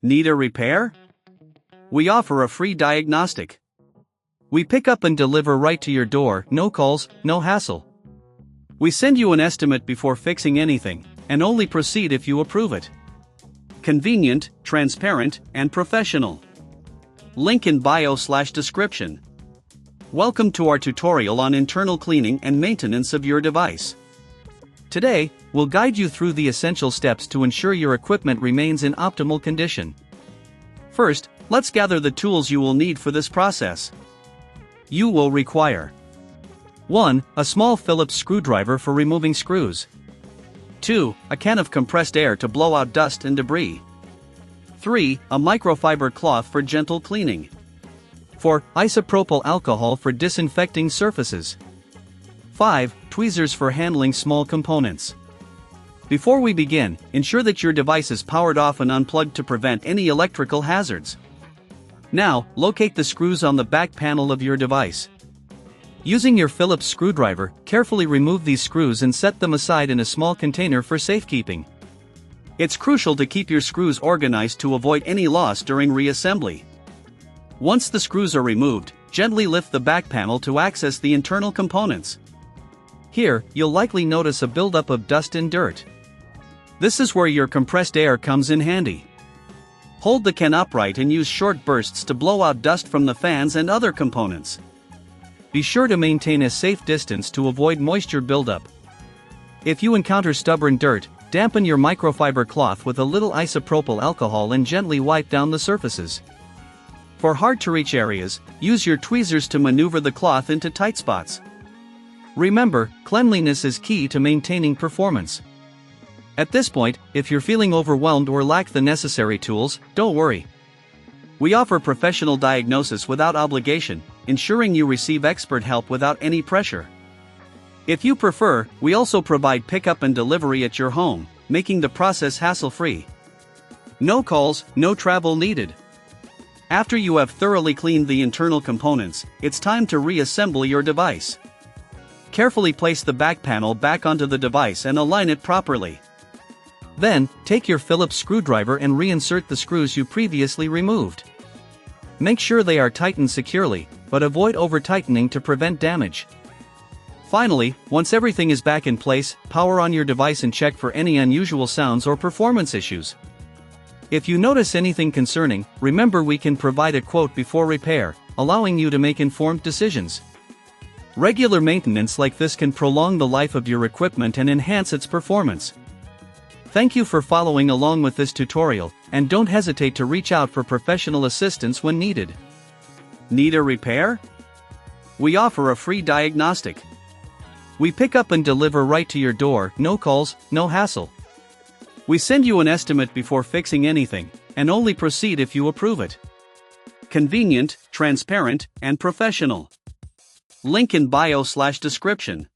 Need a repair? We offer a free diagnostic. We pick up and deliver right to your door, no calls, no hassle. We send you an estimate before fixing anything, and only proceed if you approve it. Convenient, transparent, and professional. Link in bio/description. Welcome to our tutorial on internal cleaning and maintenance of your device. Today, we'll guide you through the essential steps to ensure your equipment remains in optimal condition. First, let's gather the tools you will need for this process. You will require 1. A small Phillips screwdriver for removing screws. 2. A can of compressed air to blow out dust and debris. 3. A microfiber cloth for gentle cleaning. 4. Isopropyl alcohol for disinfecting surfaces. 5. Tweezers for handling small components. Before we begin, ensure that your device is powered off and unplugged to prevent any electrical hazards. Now, locate the screws on the back panel of your device. Using your Phillips screwdriver, carefully remove these screws and set them aside in a small container for safekeeping. It's crucial to keep your screws organized to avoid any loss during reassembly. Once the screws are removed, gently lift the back panel to access the internal components. Here, you'll likely notice a buildup of dust and dirt. This is where your compressed air comes in handy. Hold the can upright and use short bursts to blow out dust from the fans and other components. Be sure to maintain a safe distance to avoid moisture buildup. If you encounter stubborn dirt, dampen your microfiber cloth with a little isopropyl alcohol and gently wipe down the surfaces. For hard-to-reach areas, use your tweezers to maneuver the cloth into tight spots. Remember, cleanliness is key to maintaining performance. At this point, if you're feeling overwhelmed or lack the necessary tools, don't worry. We offer professional diagnosis without obligation, ensuring you receive expert help without any pressure. If you prefer, we also provide pickup and delivery at your home, making the process hassle-free. No calls, no travel needed. After you have thoroughly cleaned the internal components, it's time to reassemble your device. Carefully place the back panel back onto the device and align it properly. Then, take your Phillips screwdriver and reinsert the screws you previously removed. Make sure they are tightened securely, but avoid over-tightening to prevent damage. Finally, once everything is back in place, power on your device and check for any unusual sounds or performance issues. If you notice anything concerning, remember we can provide a quote before repair, allowing you to make informed decisions. Regular maintenance like this can prolong the life of your equipment and enhance its performance. Thank you for following along with this tutorial, and don't hesitate to reach out for professional assistance when needed. Need a repair? We offer a free diagnostic. We pick up and deliver right to your door, no calls, no hassle. We send you an estimate before fixing anything, and only proceed if you approve it. Convenient, transparent, and professional. Link in bio/description.